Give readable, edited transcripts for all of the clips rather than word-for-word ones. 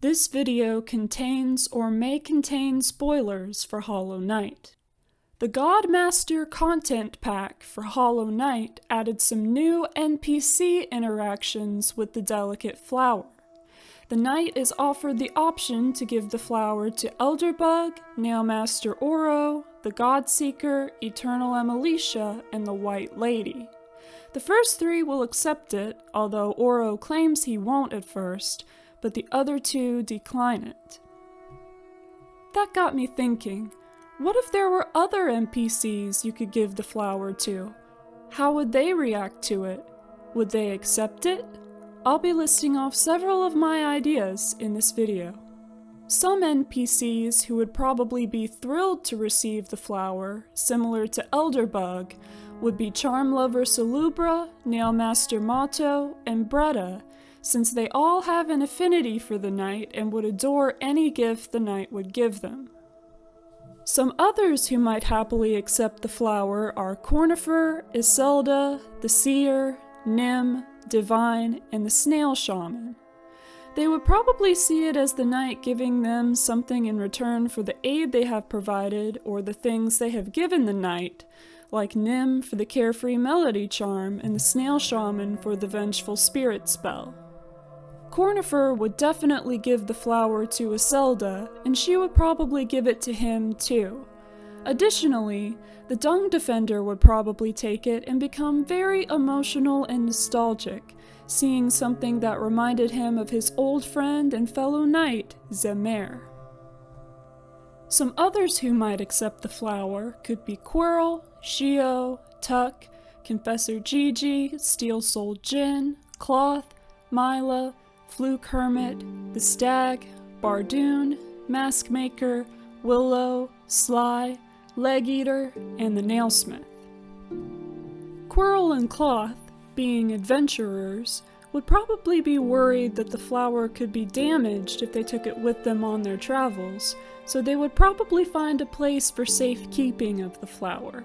This video contains or may contain spoilers for Hollow Knight. The Godmaster content pack for Hollow Knight added some new NPC interactions with the delicate flower. The knight is offered the option to give the flower to Elderbug, Nailmaster Oro, the Godseeker, Eternal Emilicia, and the White Lady. The first three will accept it, although Oro claims he won't at first, but the other two decline it. That got me thinking, what if there were other NPCs you could give the flower to? How would they react to it? Would they accept it? I'll be listing off several of my ideas in this video. Some NPCs who would probably be thrilled to receive the flower, similar to Elderbug, would be Charm Lover Salubra, Nailmaster Mato, and Bretta, since they all have an affinity for the knight and would adore any gift the knight would give them. Some others who might happily accept the flower are Cornifer, Iselda, the Seer, Nim, Divine, and the Snail Shaman. They would probably see it as the knight giving them something in return for the aid they have provided or the things they have given the knight, like Nim for the Carefree Melody charm and the Snail Shaman for the Vengeful Spirit spell. Cornifer would definitely give the flower to Iselda, and she would probably give it to him too. Additionally, the Dung Defender would probably take it and become very emotional and nostalgic, seeing something that reminded him of his old friend and fellow knight, Zemer. Some others who might accept the flower could be Quirrell, Shio, Tuck, Confessor Gigi, Steel Soul Jin, Cloth, Mila, Fluke Hermit, the Stag, Bardoon, Mask Maker, Willow, Sly, Leg Eater, and the Nailsmith. Quirrell and Cloth, being adventurers, would probably be worried that the flower could be damaged if they took it with them on their travels, so they would probably find a place for safekeeping of the flower.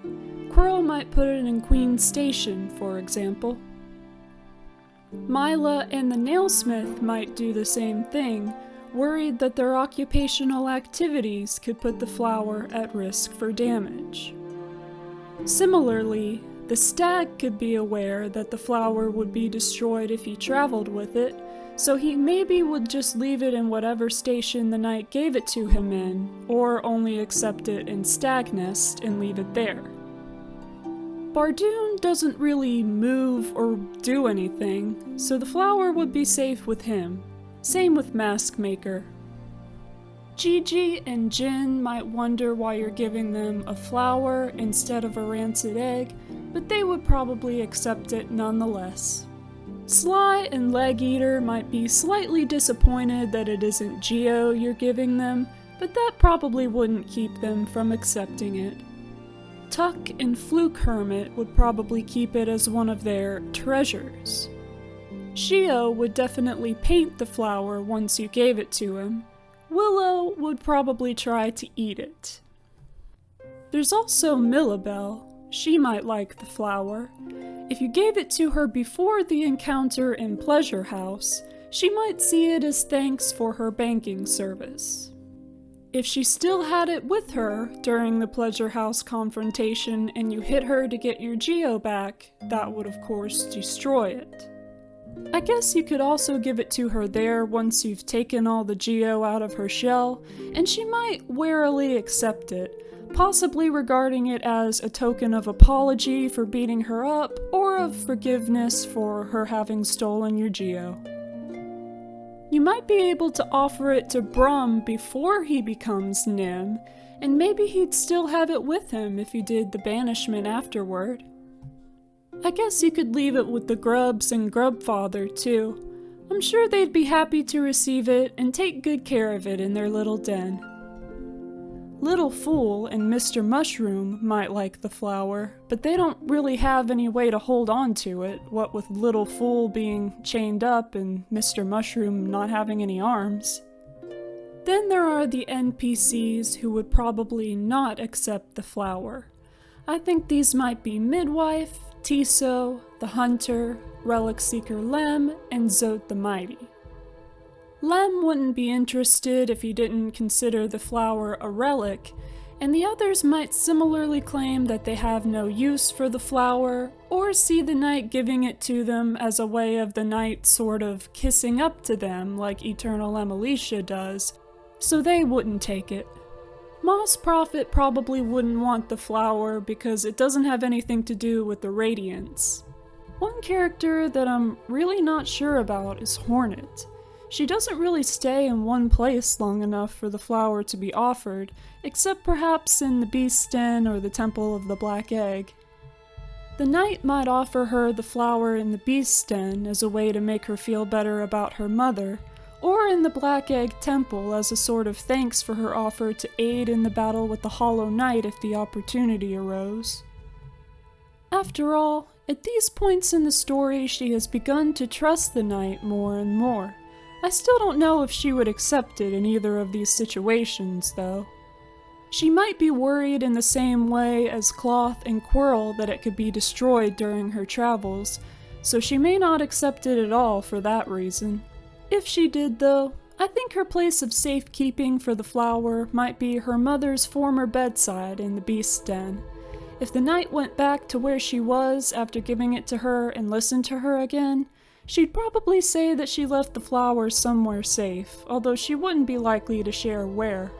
Quirrell might put it in Queen's Station, for example. Mila and the Nailsmith might do the same thing, worried that their occupational activities could put the flower at risk for damage. Similarly, the Stag could be aware that the flower would be destroyed if he traveled with it, so he maybe would just leave it in whatever station the knight gave it to him in, or only accept it in Stag Nest and leave it there. Bardoon doesn't really move or do anything, so the flower would be safe with him. Same with Mask Maker. Gigi and Jin might wonder why you're giving them a flower instead of a rancid egg, but they would probably accept it nonetheless. Sly and Leg Eater might be slightly disappointed that it isn't Geo you're giving them, but that probably wouldn't keep them from accepting it. Tuck and Fluke Hermit would probably keep it as one of their treasures. Shio would definitely paint the flower once you gave it to him. Willow would probably try to eat it. There's also Millabelle. She might like the flower. If you gave it to her before the encounter in Pleasure House, she might see it as thanks for her banking service. If she still had it with her during the Pleasure House confrontation and you hit her to get your Geo back, that would of course destroy it. I guess you could also give it to her there once you've taken all the Geo out of her shell, and she might warily accept it, possibly regarding it as a token of apology for beating her up, or of forgiveness for her having stolen your Geo. You might be able to offer it to Brum before he becomes Nim, and maybe he'd still have it with him if you did the banishment afterward. I guess you could leave it with the Grubs and Grubfather too. I'm sure they'd be happy to receive it and take good care of it in their little den. Little Fool and Mr. Mushroom might like the flower, but they don't really have any way to hold on to it, what with Little Fool being chained up and Mr. Mushroom not having any arms. Then there are the NPCs who would probably not accept the flower. I think these might be Midwife, Tiso, the Hunter, Relic Seeker Lem, and Zote the Mighty. Lem wouldn't be interested if he didn't consider the flower a relic, and the others might similarly claim that they have no use for the flower, or see the knight giving it to them as a way of the knight sort of kissing up to them like Eternal Emilicia does, so they wouldn't take it. Moss Prophet probably wouldn't want the flower because it doesn't have anything to do with the Radiance. One character that I'm really not sure about is Hornet. She doesn't really stay in one place long enough for the flower to be offered, except perhaps in the Beast's Den or the Temple of the Black Egg. The knight might offer her the flower in the Beast's Den as a way to make her feel better about her mother, or in the Black Egg Temple as a sort of thanks for her offer to aid in the battle with the Hollow Knight if the opportunity arose. After all, at these points in the story she has begun to trust the knight more and more. I still don't know if she would accept it in either of these situations, though. She might be worried in the same way as Cloth and Quirrell that it could be destroyed during her travels, so she may not accept it at all for that reason. If she did, though, I think her place of safekeeping for the flower might be her mother's former bedside in the Beast's Den. If the knight went back to where she was after giving it to her and listened to her again, she'd probably say that she left the flower somewhere safe, although she wouldn't be likely to share where.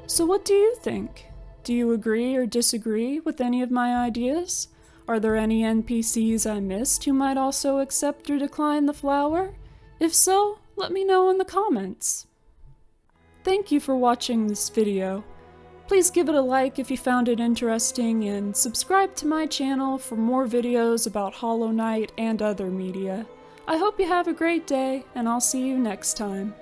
So what do you think? Do you agree or disagree with any of my ideas? Are there any NPCs I missed who might also accept or decline the flower? If so, let me know in the comments. Thank you for watching this video. Please give it a like if you found it interesting, and subscribe to my channel for more videos about Hollow Knight and other media. I hope you have a great day, and I'll see you next time.